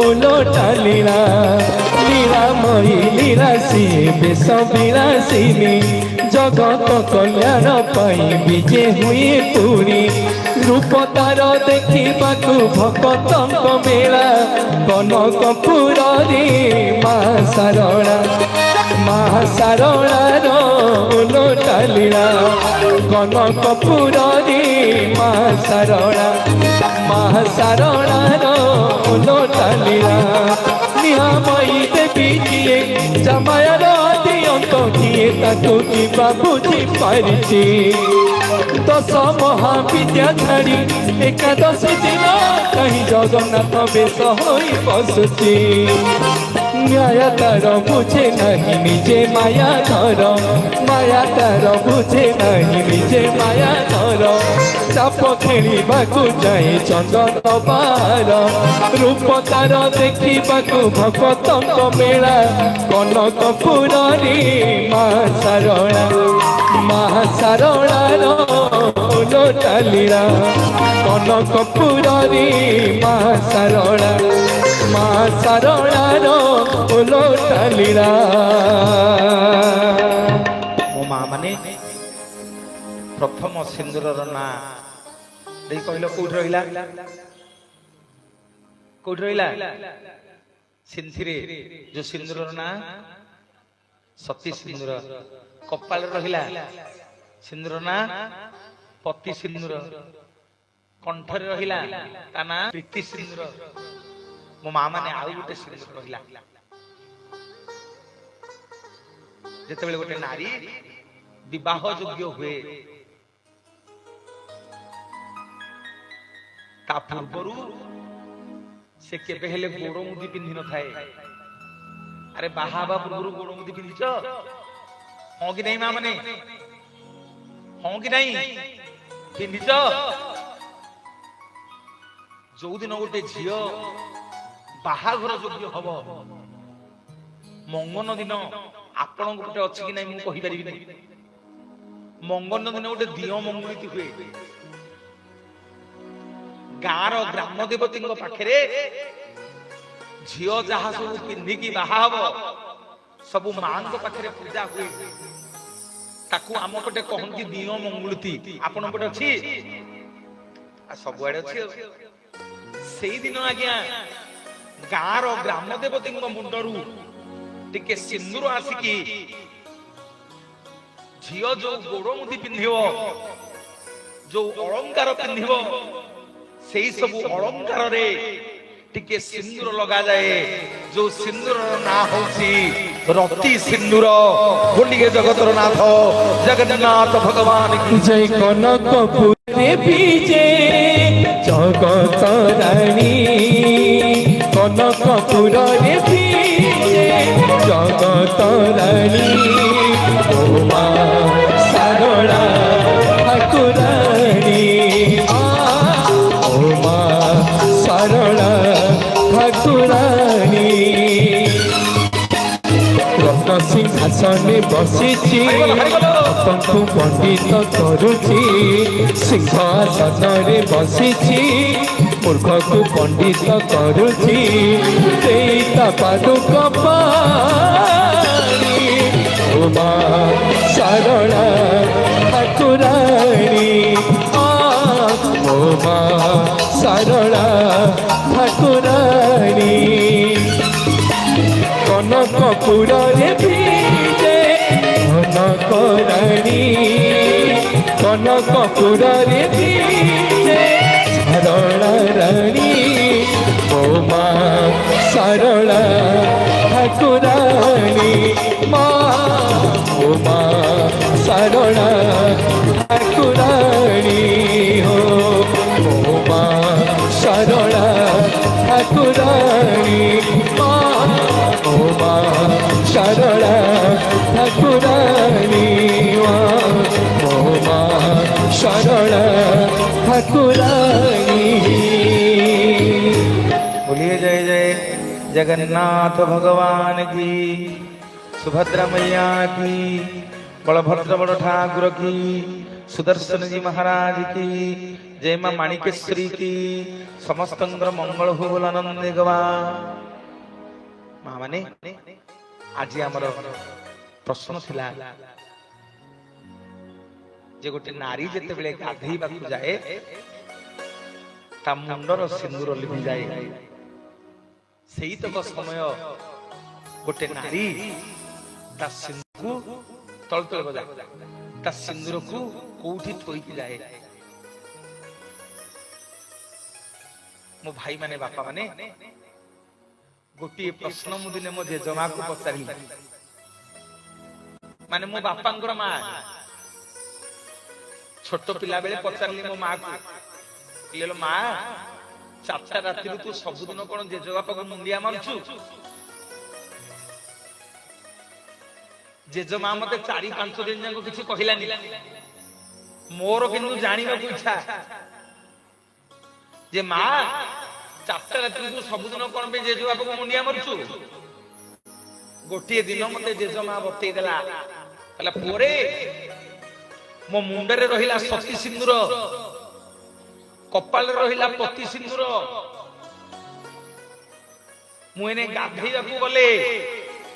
[SPEAKER 2] ଓଲଟାଲିଲା লীলাময়ী লীলাসী বেশ বিলাসিনী জগত কল্যাণ পাই বিজে হুয়ে পুরী রূপ তার দেখিবাকু ভক্তঙ্ক মেলা কনকপুরী মা শারଳାর ওলটালীলা কনকপুরী মা শারଳାর ওলটালীলা নিহাময়ী দেবী কিয়ে জামায়ার অন্ত কিয়ে তাকু কিবা বুঝি পারিছি দশ মহাবিদ্যা ছাড়ি একাদশী দিন কাহি জগন্নাথ বেশ হই বসুছি ন্যায় তার বুঝে নাহি নিজে মায়া ধর মায়া তার বুঝে নাহি নিজে মায়া ধর চাপ খেলিবাকু যাই চন্দন বার রূপ তার দেখিবাকু ভক্তঙ্ক মেলা কনকপুরী মা শারଳାর ওলটালীলা কনকপুরী মা শারଳାর ওলটালীলা
[SPEAKER 1] ମୋ ମା ମାନେ ପ୍ରଥମ ସିନ୍ଦୁରର ନାଁ ଦେଇ କହିଲ କୋଉଠି ରହିଲା ସିନ୍ଥିରେ ଯୋଉ ସିନ୍ଦୁରର ନାଁ ସତୀ ସିନ୍ଦୁର କପାଳରେ ରହିଲା ସିନ୍ଦୁର ନାଁ ପତି ସିନ୍ଦୁର କଣ୍ଠରେ ରହିଲା ତା ନାଁ ପ୍ରୀତି ସିନ୍ଦୁର ମୋ ମା ମାନେ ଆଉ ଗୋଟେ ସିନ୍ଦୁର ରହିଲା ଯେତେବେଳେ ଗୋଟେ ନାରୀ ବିବାହ ଯୋଗ୍ୟ ହୁଏ ତା ପୂର୍ବରୁ ସେ କେବେ ହେଲେ ଗୋଡ଼ ମୁଦି ପିନ୍ଧି ନଥାଏ ଆରେ ବାହା ହେବା ପୂର୍ବରୁ ଗୋଡ଼ ମୁଦି ପିନ୍ଧିଛ ହଁ କି ନାହିଁ ମା ମାନେ ହଁ କି ନାହିଁ ପିନ୍ଧିଛ ଯୋଉଦିନ ଗୋଟେ ଝିଅ ବାହାଘର ଯୋଗ୍ୟ ହବ ମଙ୍ଗନ ଦିନ ଆପଣଙ୍କ ଗୋଟେ ଅଛି କି ନାହିଁ ମୁଁ କହିପାରିବିନି ମଙ୍ଗନ ଦିନ ଗୋଟେ ଦିଅ ମଙ୍ଗୁଳିତି ହୁଏ ଗାଁର ଗ୍ରାମ ଦେବତୀଙ୍କ ପାଖରେ ଝିଅ ଯାହା ସବୁ ପିନ୍ଧିକି ବାହା ହବ ସବୁ ମାଙ୍କ ପାଖରେ ପୂଜା ହୁଏ ତାକୁ ଆମ ପଟେ କହନ୍ତି ଦିଅ ମଙ୍ଗୁଳିତି ଆପଣଙ୍କ ପଟେ ଅଛି ସବୁଆଡେ ଅଛି ସେଇଦିନ ଆଜ୍ଞା ଗାଁର ଗ୍ରାମ ଦେବତୀଙ୍କ ମୁଣ୍ଡରୁ ଟିକେ ସିନ୍ଦୁର ଆସିକି ଝିଅ ଯୋଉ ଗୋଡ଼ ମୁଦି ପିନ୍ଧିବ ଯୋଉ ଅଳଙ୍କାର ପିନ୍ଧିବ ସେଇ ସବୁ ଅଳଙ୍କାରରେ ଟିକେ ସିନ୍ଦୁର ଲଗାଯାଏ ଯୋଉ ସିନ୍ଦୁରର ନାଁ ହଉଛି ରତି ସିନ୍ଦୁର ବୋଲିକେ ଜଗତର ନାଥ ଜଗନ୍ନାଥ ଭଗବାନ
[SPEAKER 2] ଜୟ କନକପୁରେ ବିଜେ ଜଗତ ରାଣୀ କନକପୁରରେ ବିଜେ ଜଗତ ରାଣୀ ଓ ମା ଶାରଳା ଠାକୁରାଣୀ ଓ ମା ଶାରଳା ଠାକୁରାଣୀ ରତ୍ନ ସିଂହାସନ ସିଂହାସନେ ବସିଛି ଭକ୍ତଙ୍କୁ ପଣ୍ଡିତ କରୁଛି ସିଂହାସନରେ ବସିଛି ମୂର୍ଖକୁ ପଣ୍ଡିତ କରୁଛି ସେଇ ତା ପାଦୁକ ପାଣି ଓ ମା ଶାରଳା ଠାକୁରାଣୀ ଓ ମା ଶାରଳା ଠାକୁରାଣୀ কনকপুরে ভিজে কনকরাণী কনকপুরে ভিজে সারলা রানী ও মা সারলা ঠাকুরাণী মা ও মা সারলা ঠাকুরাণী ও মা সারলা ঠাকুরাণী মা ও মা সারলা ঠাকুরাণী ও মা সারলা ঠাকুরাণী
[SPEAKER 1] बोलिए जय जय जगन्नाथ भगवान की, सुभद्रा मैया की, बलभद्र बड़ ठाकुर की, सुदर्शन जी महाराज की, जय मां माणिकेश्वरी की, समस्त मंगल हो बोल आनंद गवा मां माने आज आमर प्रश्न थिला जे गोटे नारी जेते बेले गाधेइबा को जाए ता मुंडर सिंदूर लिपि जाए सेई तक समय गोटे नारी ता सिंदूर तल तल बजा ता सिंदूर को कोठी थोइकी जाए मो भाई माने बापा माने गोटे प्रश्न मु दिने मो जेजमा को पचारि माने मो बापांकर मां छोट पिला बेले पचारली मो मां को ले लो मां 4टा राति तू सबुदिन कोन जेजबापा को मुंडिया मारछु जेजमा मते 4-5 दिन जाको किछि कहिलानी मोर किनु जानिबा को इच्छा जे मां 4टा राति तू सबुदिन कोन पे जेजबापा को मुंडिया मारछु गोटे दिन मते जेजमा बतै देला हला पोरे मो मुंडरे रहिला सती सिंदूर कपाल रहिला पति सिंदूर मुने गाधेइबा को गले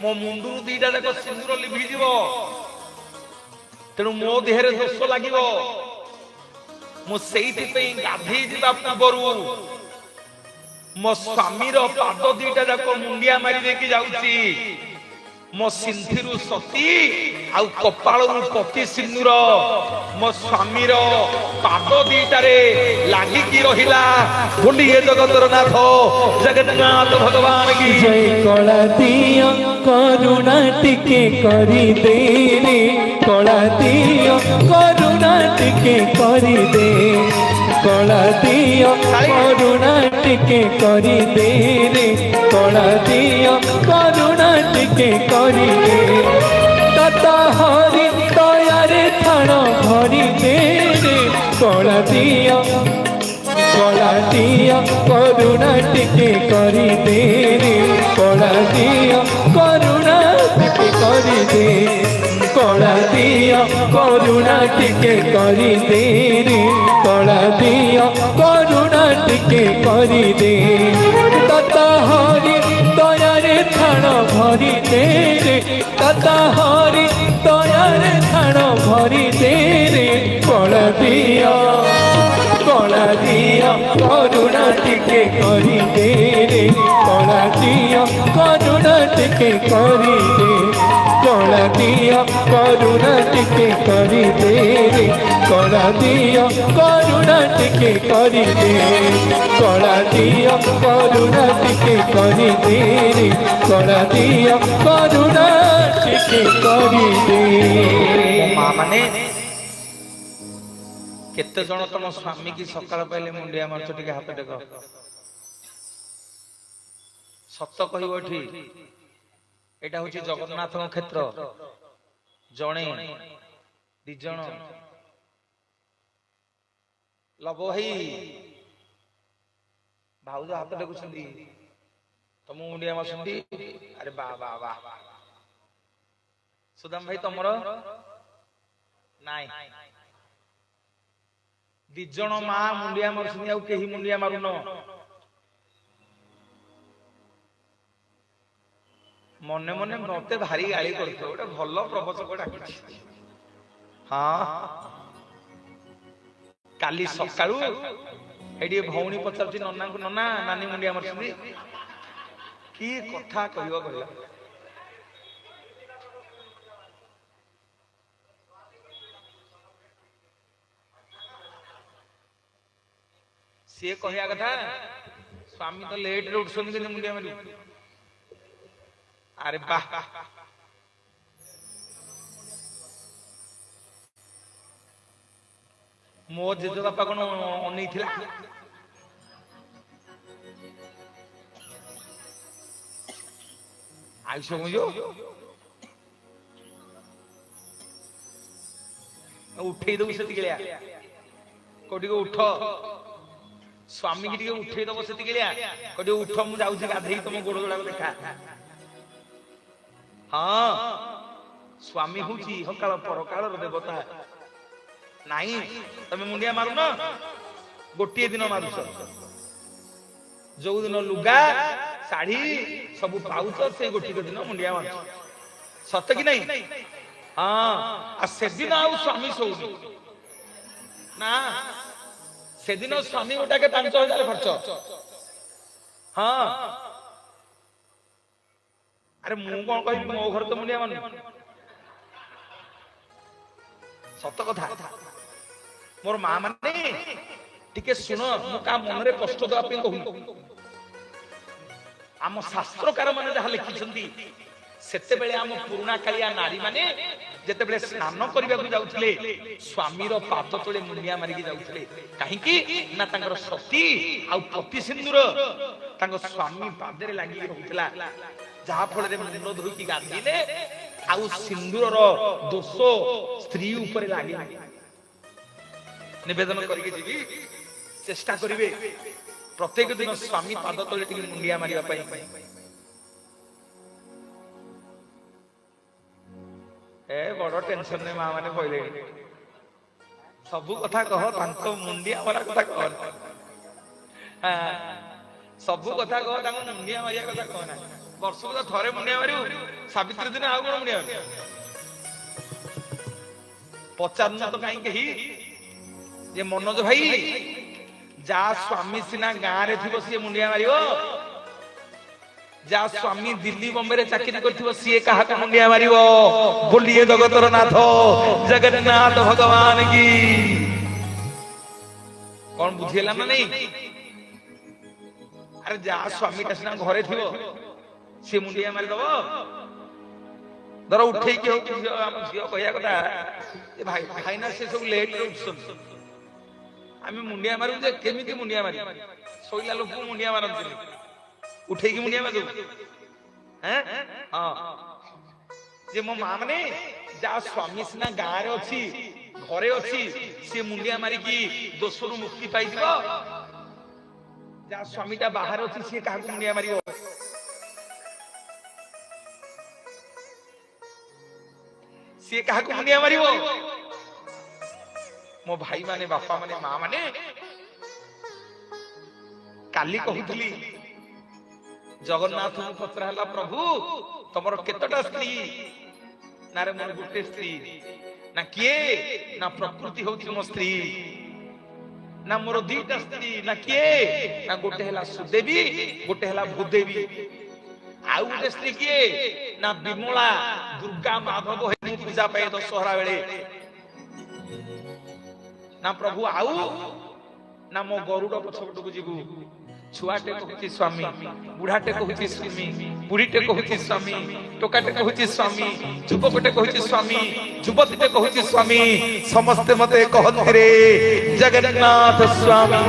[SPEAKER 1] मो मुंडू दीटा जाक सिंदूर लिभि जीवो तेणु मो देहरे दोष लागिवो मो सेइति पे गाधेइ जीवा पूर्वरु मो स्वामीर पाद दीटा जाक मुंडिया मारी देकी जाउची मो सिंथिरु सती आउ कपाळरु पति सिंदूर मो स्वामीर पाद दीटारे लागि की रहिला बोलिए जगतर नाथ जगन्नाथ भगवान की
[SPEAKER 2] जय कला दिया करुणा टिके करी दे रे कला दिया करुणा टिके करी दे कला दिया करुणा टिके करी दे रे कला दिया करुणा टिके करी दे तता हरि दयारे थान भरी दे रे कला दिया करुणा टिके करी दे रे कला दिया करुणा टिके करी दे कला दिया करुणा टिके करी दे रे कला दिया करुणा टिके करी दे तता हरि दयारे थान भरी दे रे तता हरि दयारे थान भरी दे रे कला दिया करुणा टिके करी दे रे कला दिया करुणा टिके करी दे कला दिया करुणा टिके करी दे रे कला दिया करुणा टिके करी दे कला दिया करुणा टिके करी दे रे कला दिया करुणा टिके करी दे
[SPEAKER 1] मां माने केते जण तम स्वामी की सकाळ पहले मुंडिया मारछ टिके हाथ टेक सत्य कहबो एठी एटा होची जगन्नाथ क्षेत्र जणे दि जण लब भाई भाउज हाथ टेकुछंदी तम मुंडिया मारछंदी अरे बा बा बा सुदाम भाई तुमर नाई दिजण मां मुंडिया मारुछनी आउ केही मुंडिया मारुन मने मने मते भारी गाली करथो ओटा भलो प्रवचक डाकिछि हां काली सकाळू एडी भौणी पचारछि नन्ना को नन्ना नानी मुंडिया मारुछनी की कथा कहियो कहला सी कहया कथा स्वामी तो लेट रे उठसन के मुंडिया मारी अरे वाह मो जेजो बापा कोन अनै थिला आइसो मुजो उठे दो से तिगलिया कोडी को उठ स्वामी की उठे दब से कटे उठ मु जाऊँ गाधे तुम गोड़ जोड़ा देखा हाँ स्वामी हूँ हकाल परकाल देवता नाई तमे मुंडिया मारू न गोटे दिन मारुच जो दिन लुगा शाढ़ी सब पाउच से गोटे दिन मुंडिया मारुच सत कि नहीं हाँ से दिन आउ स्वामी शोनी ना से दिन स्वामी गोटा के 5,000 खर्च हाँ अरे मु कौन कह मो घर तो मुंडिया मान सत कथा मोर मां माने टिके सुन मु का मन रे कष्ट दवा पे कहू आम शास्त्रकार माने जहा लिखिसंती सेते बेले आम पुराना कालिया नारी माने जेते बेले स्नान करबा को जाउथले स्वामी रो पाद तळे मुंडिया मारी के जाउथले काहे की ना तांकर सती आ पति सिंदूर तांको स्वामी पादरे लागि रहउतला जहा फल रे मुंड धोई की गाधीले आ सिंदूर रो दोष स्त्री ऊपर लागि निवेदन करके जीवी चेष्टा करिवे प्रत्येक दिन स्वामी पाद तळे टिके मुंडिया मारिबा पई ए बड़ टेंशन ने मां माने पहिले सबु कथा कह तांको मुंडिया वाला कथा कह हां सबु कथा कह तांको मुंडिया मारिया कथा कह ना वर्ष को थरे मुंडिया मारियो सावित्री दिन आउ कोन मुंडिया पचार न तो काई कही जे मनोज भाई जा स्वामी सिना गां रे थिबो से मुंडिया मारियो जा स्वामी दिल्ली बॉम्बे रे चाकरी करथिबो सीए कहा को मुंडिया मारिबो बोलिए जगतर नाथ जगन्नाथ भगवान की कौन बुझेला ना नहीं अरे जा स्वामी कृष्ण घरे थिबो से मुंडिया मारि दबो दर उठे के हम झियो कहया कथा ए भाई भाई ना से सब लेट रे उठसन आमी मुंडिया मारू जे केमिति मुंडिया मारी सोइला लोक मुंडिया मारन उठे की मुंडिया मारू हैं हां जे मो मां माने जा स्वामी सिना गां रे अछि घरे अछि से मुंडिया मारी की दोषरु मुक्ति पाई दिबो जा स्वामीटा बाहर अछि से कहा मुंडिया मारियो से कहा को मुंडिया मारियो मो भाई माने बापा माने मां माने काली कहूतली जगन्नाथ पत्र हला प्रभु तमर केतटा स्त्री ना रे मोर गुटे स्त्री ना किए ना प्रकृति होती मो स्त्री ना मोर दीटा स्त्री ना किए ना गोटे हला सुदेवी गोटे हला भूदेवी आउ गोटे स्त्री किए ना विमला दुर्गा माधव हेनी पूजा पाए दशहरा बेले ना प्रभु आउ ना मो गरुड़ पछपट को जीवु छुआटे कहूची स्वामी बुढ़ाटे कहूची स्वामी बुढ़ीटे कहूची स्वामी टोकाटे कहूची स्वामी युवकटे कहूची स्वामी युवतीटे कहूची स्वामी समस्ते मते कहन्ति रे जगन्नाथ स्वामी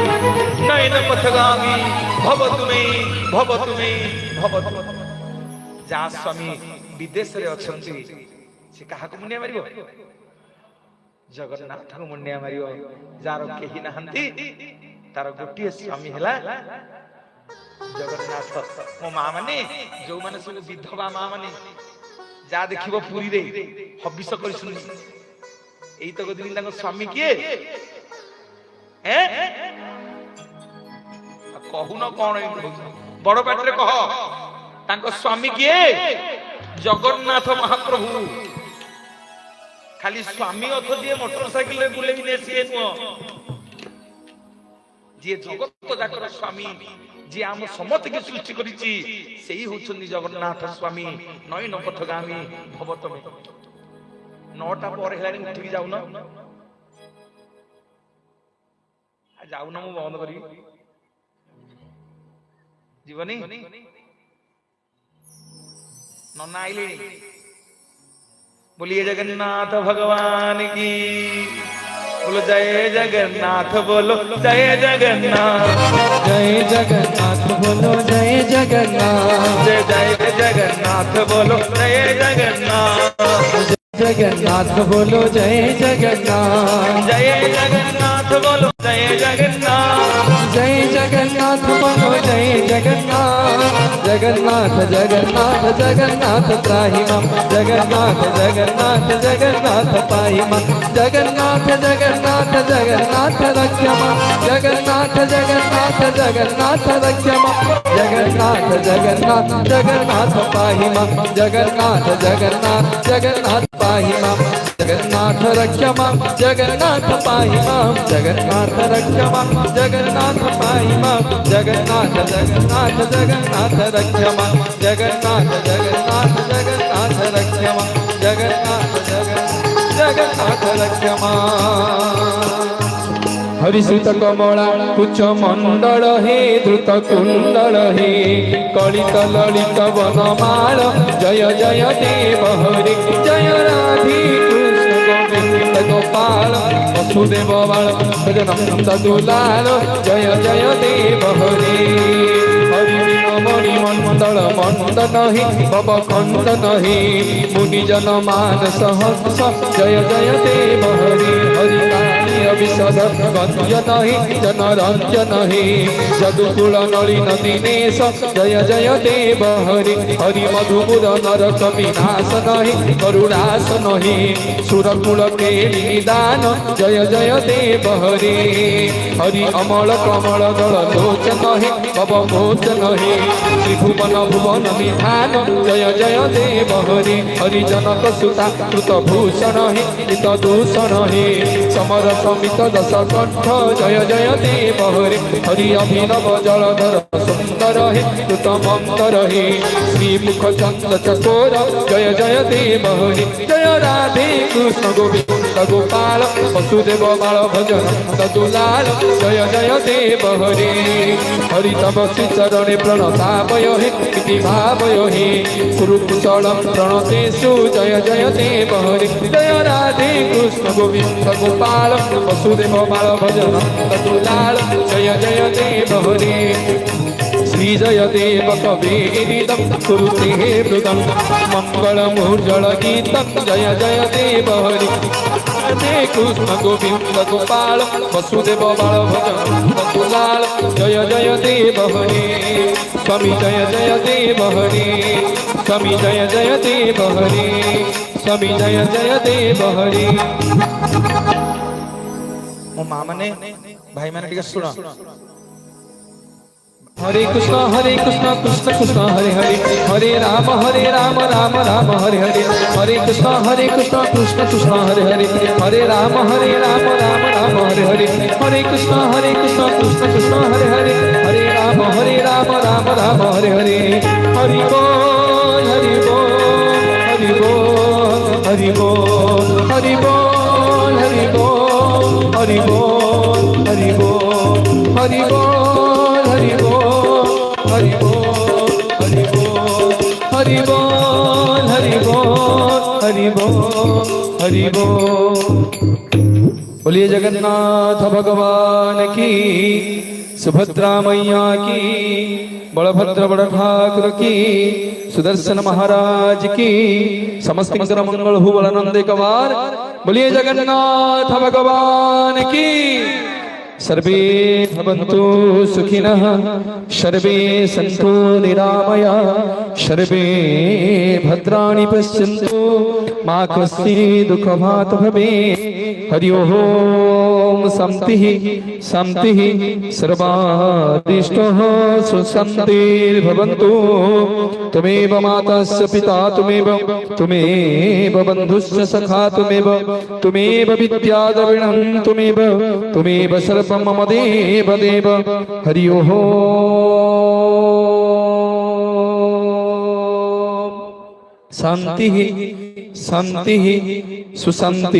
[SPEAKER 1] नयन पथगामी भव तुमे जा स्वामी विदेश रे अछंती से काहा को मुनिया मारिबो जगन्नाथ को मुनिया मारिबो जार केही नहंती तार गोटे स्वामी हला जगन्नाथ मो मां माने जो माने सब विधवा मां माने যা দেখিব পুরী রে হবিষ করিছুনি এই তো দিন তাଙ୍କ স্বামী কিଏ কহুন কোন বড় পাটরে কহ তাଙ୍କ স্বামী কিଏ জগন্নাথ মহাপ্রভু খালি স্বামী অর্থ দিয়ে মোটরসাইকেল বুলেই নেছিয়ে নুহ যে জগত যাকর স্বামী যে আম সমতকে সৃষ্টি করেছি সেই হচ্ছেন জগন্নাথ স্বামী নয়ন পথগামী ভবতমে 9টা পরে হেলানি উঠিকি যাউন যাউন মু বন্ধ করি জীবনী नन्ना आइले बोलिए जगन्नाथ भगवान की बोलो जय जगन्नाथ बोलो जय जगन्नाथ
[SPEAKER 2] जय जगन्नाथ बोलो जय जगन्नाथ
[SPEAKER 1] जय जय जगन्नाथ बोलो जय जगन्नाथ
[SPEAKER 2] जगन्नाथ बोलो जय जगन्नाथ
[SPEAKER 1] जय जगन्नाथ बोलो जय जगन्नाथ
[SPEAKER 2] जय जगन्नाथ बोलो जय जगन्नाथ जगन्नाथ जगन्नाथ जगन्नाथ त्राहि मां जगन्नाथ जगन्नाथ जगन्नाथ पाहि मां जगन्नाथ जगन्नाथ जगन्नाथ रक्ष मां जगन्नाथ जगन्नाथ जगन्नाथ रक्ष मां जगन्नाथ जगन्नाथ जगन्नाथ पाहि मां जगन्नाथ जगन्नाथ जगन्नाथ पाहि मां जगन्नाथ रक्ष मां जगन्नाथ पाहि मां जगन्नाथ रक्ष मां जगन्नाथ पाहि मां जगन्नाथ जगन्नाथ जगन्नाथ रक्ष मां जगन्नाथ जगन्नाथ जगन्नाथ रक्ष मां जगन्नाथ जगन्नाथ रक्ष मां हरिसुत कमला कुच मंडल हे द्रुत कुंडल हे कलित ललित वनमाल जय जय देव हरि जय राधे कृष्ण गोविंद गोपाल वसुदेव बाल भजनंद दुलाल जय जय देव हरि हरि मणि मंडल मंडन हि भव खंडन हि मुनिजन मानस हंस जय जय देव हरि हरि विशद गंजन हि जनरंजन हि जदुकुल नलिन दिनेश जय जय देव हरि हरि मधुपुर नरक विनाशन हि करुणासन हि सुरकुल के निदान जय जय देव हरि हरि अमल कमल दल लोचन हि भव मोचन हि त्रिभुवन भुवन विधान जय जय देव हरि हरि जनक सुता कृत भूषण हि हित दूषण हि समर समित दश कंठ जय जय देव हरि हरि अभिनव जलधर सुंदर हि कृत मंतर हि श्रीमुख चंद्र चकोर जय जय देव हरि जय राधे कृष्ण गोविंद गोपाल वसुदेव बाल भजन दुलाल जय जय देव हरि हरि तव श्री चरणे प्रणतापय हि इति भावय हि कुरुकुशलं प्रणतेषु जय जय देव हरि जय राधे कृष्ण गोविंद गोपाल वसुदेव बाल भजन दुलाल जय जय देव हरि श्री जय देव कबीरिदं कुरुते मृदं मंगलमूर्जल गीतं जय जय देव हरि राधे कृष्ण गोविंद गोपाल वसुदेव बाल भजन दुलाल जय जय देव हरि स्वामी जय जय देव हरि स्वामी जय जय देव हरि स्वामी जय जय देव हरि
[SPEAKER 1] मो मां माने भाई माने टिके सुनो
[SPEAKER 2] हरे कृष्ण कृष्ण कृष्ण हरे हरे हरे राम राम राम हरे हरे हरे कृष्ण कृष्ण कृष्ण हरे हरे हरे राम राम राम हरे हरे हरे कृष्ण कृष्ण कृष्ण हरे हरे हरे राम राम राम हरे हरे हरि बोल हरि बोल हरि बोल हरि बोल हरि बोल हरि बोल हरि बोल हरि बोल हरि बोल हरि बोल हरि बोल हरि बोल हरि बोल हरि बोल हरि बोल हरि बोल बोलिए जगन्नाथ भगवान की सुभद्रा मैया की बलभद्र बड़ ठाकुर की सुदर्शन महाराज की समस्त मंगल हो बलानंद कवार बोलिए जगन्नाथ भगवान की सर्वे भवन्तु सुखिनः सर्वे सन्तु निरामया सर्वे भद्राणि पश्यन्तु मा कश्चित् दुःखभाग् भवेत् हरि ओम शान्तिः शान्तिः सर्वारिष्टः सुशान्तिर्भवन्तु त्वमेव मातस्य पिता त्वमेव बन्धुश्च सखा त्वमेव विद्याद्रविणं त्वमेव सर्वं मम देव देव हरि ओम शान्तिः शान्तिः सुशान्तिर्भवन्तु।